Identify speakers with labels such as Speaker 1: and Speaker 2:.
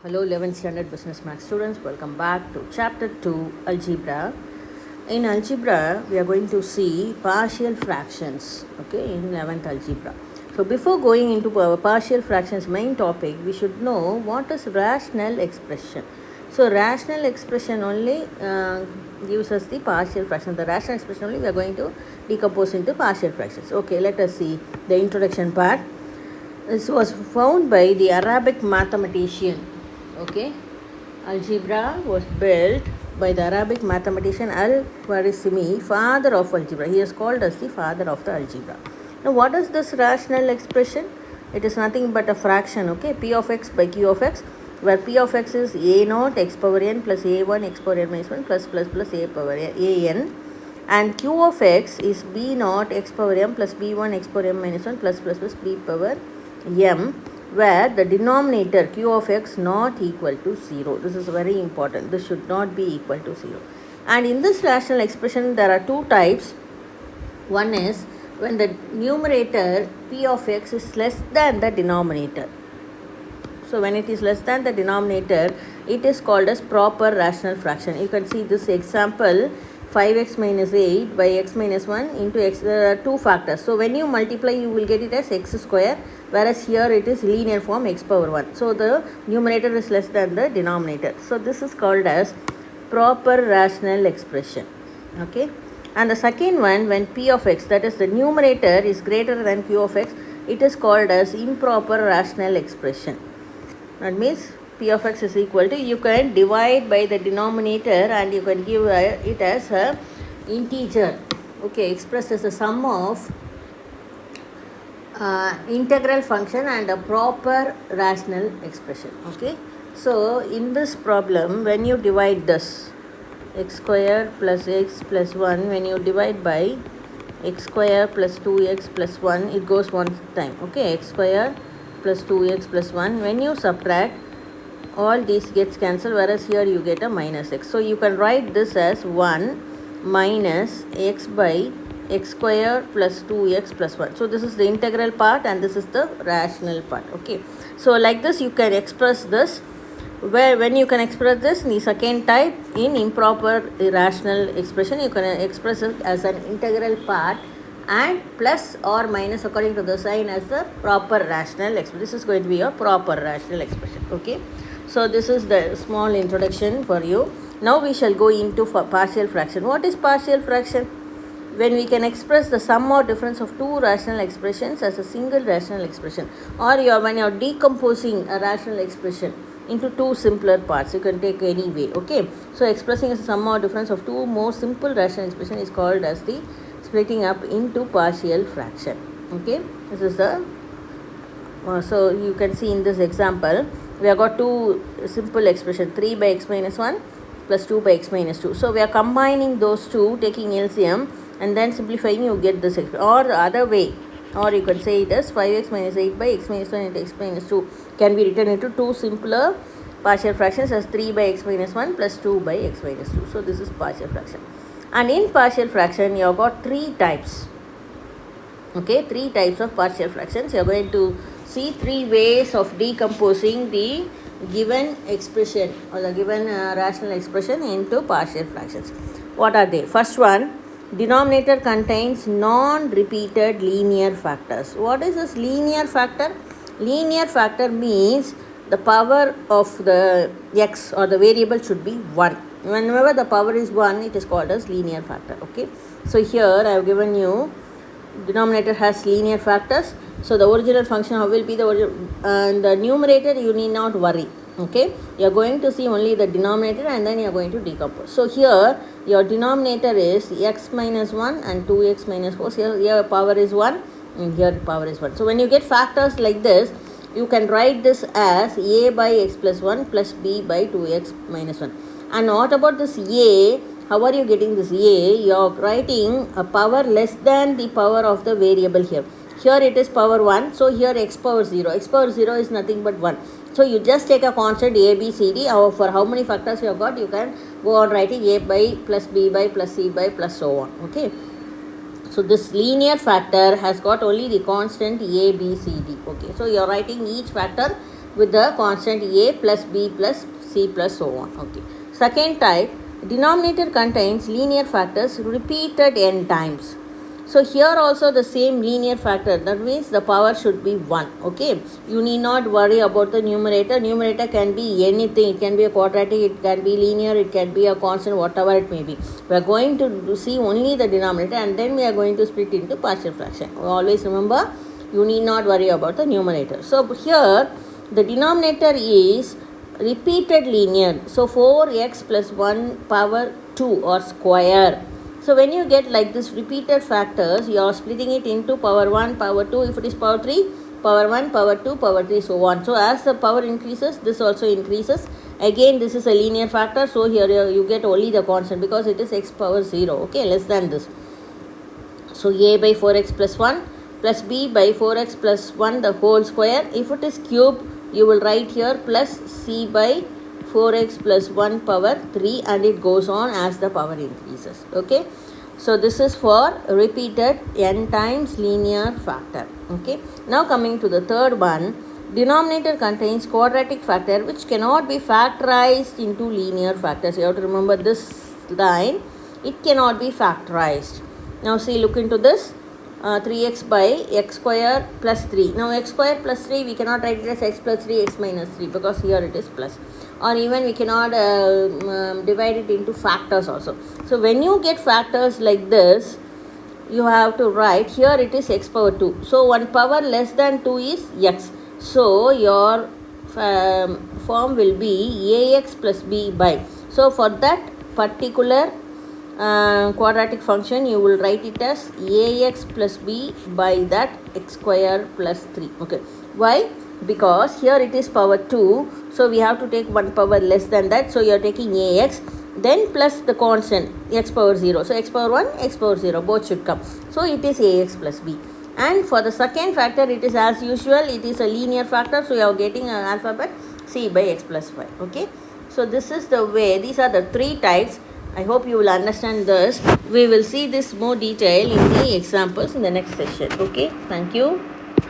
Speaker 1: Hello 11th standard business math students, welcome back to chapter 2 algebra. In algebra we are going to see partial fractions, okay, in 11th algebra. So before going into our partial fractions main topic, we should know what is rational expression. So rational expression only gives us the partial fraction. The rational expression only we are going to decompose into partial fractions. Okay, let us see the introduction part. This was found by the Arabic mathematician. Okay, algebra was built by the Arabic mathematician Al-Khwarizmi, father of algebra. He is called as the father of the algebra. Now, what is this rational expression? It is nothing but a fraction. Okay, p of x by q of x, where p of x is a naught x power n plus a1 x power n minus 1 plus a power an, and q of x is b naught x power m plus b1 x power m minus 1 plus b power m, where the denominator q of x not equal to 0. This is very important. This should not be equal to 0. And in this rational expression, there are two types. One is when the numerator p of x is less than the denominator. So when it is less than the denominator, it is called as proper rational fraction. You can see this example, 5x minus 8 by x minus 1 into x. There are two factors. So when you multiply, you will get it as x square, whereas here it is linear form x power 1. So the numerator is less than the denominator. So this is called as proper rational expression. Okay. And the second one, when p of x, that is the numerator, is greater than q of x, it is called as improper rational expression. That means p of x is equal to, you can divide by the denominator and you can give it as a integer, okay, expressed as a sum of integral function and a proper rational expression. Okay, so in this problem, when you divide this x square plus x plus 1, when you divide by x square plus 2x plus 1, it goes one time. Okay, x square plus 2x plus 1, when you subtract, all these gets cancelled, whereas here you get a minus x. So you can write this as 1 minus x by x square plus 2x plus 1. So this is the integral part and this is the rational part. Okay, so like this you can express this, where when you can express this, the second type, in improper rational expression, you can express it as an integral part and plus or minus according to the sign as the proper rational expression. This is going to be a proper rational expression. Okay, so this is the small introduction for you. Now we shall go into partial fraction. What is partial fraction? When we can express the sum or difference of two rational expressions as a single rational expression, or when you are decomposing a rational expression into two simpler parts, you can take any way. Okay, so expressing a sum or difference of two more simple rational expression is called as the splitting up into partial fraction. Okay, this is the so you can see in this example we have got two simple expression, 3 by x minus 1 plus 2 by x minus 2. So we are combining those two, taking LCM and then simplifying, you get this, or the other way, or you can say it as 5x minus 8 by x minus 1 into x minus 2 can be written into two simpler partial fractions as 3 by x minus 1 plus 2 by x minus 2. So this is partial fraction. And in partial fraction, you have got three types. Okay, three types of partial fractions. You are going to see three ways of decomposing the given expression or the given rational expression into partial fractions. What are they? First one, denominator contains non-repeated linear factors. What is this linear factor? Linear factor means the power of the x or the variable should be 1. Whenever the power is 1, it is called as linear factor. Okay, so here I have given you denominator has linear factors. So the original function, how will be the the numerator, you need not worry. Okay, you are going to see only the denominator and then you are going to decompose. So here your denominator is x minus 1 and 2x minus 4. So here power is 1 and here power is 1. So when you get factors like this, you can write this as a by x plus 1 plus b by 2x minus 1. And what about this a? How are you getting this a? You are writing a power less than the power of the variable here. Here it is power 1, so here x power 0. X power 0 is nothing but 1. So you just take a constant a, b, c, d. For how many factors you have got, you can go on writing a by plus b by plus c by plus so on. Okay. So this linear factor has got only the constant a, b, c, d. Okay. So you are writing each factor with the constant a plus b plus c plus so on. Okay. Second type, denominator contains linear factors repeated n times. So here also the same linear factor, that means the power should be 1. Okay, you need not worry about the numerator. Numerator can be anything. It can be a quadratic, it can be linear, it can be a constant, whatever it may be. We are going to see only the denominator, and then we are going to split into partial fraction. Always remember, you need not worry about the numerator. So here the denominator is repeated linear. So 4x plus 1 power 2 or square. So when you get like this repeated factors, you are splitting it into power 1, power 2. If it is power 3, power 1, power 2, power 3, so on. So as the power increases, this also increases. Again, this is a linear factor. So here you get only the constant because it is x power 0. Okay, less than this. So a by 4x plus 1 plus b by 4x plus 1 the whole square. If it is cube, you will write here plus c by 4x plus 1 power 3, and it goes on as the power increases. Okay, so this is for repeated n times linear factor. Okay, now coming to the third one, denominator contains quadratic factor which cannot be factorized into linear factors. You have to remember this line, it cannot be factorized. Now see, look into this. 3x by x square plus 3. Now x square plus 3, we cannot write it as x plus 3, x minus 3, because here it is plus. Or even we cannot divide it into factors also. So when you get factors like this, you have to write, here it is x power 2. So 1 power less than 2 is x. So your form will be ax plus b by. So for that particular quadratic function, you will write it as ax plus b by that x square plus 3. Okay, why? Because here it is power 2, so we have to take 1 power less than that. So you are taking ax, then plus the constant x power 0. So x power 1, x power 0, both should come. So it is ax plus b. And for the second factor, it is as usual, it is a linear factor, so you are getting an alphabet c by x plus 5. Okay, so this is the way, these are the 3 types. I hope you will understand this. We will see this more detail in the examples in the next session. Okay, thank you.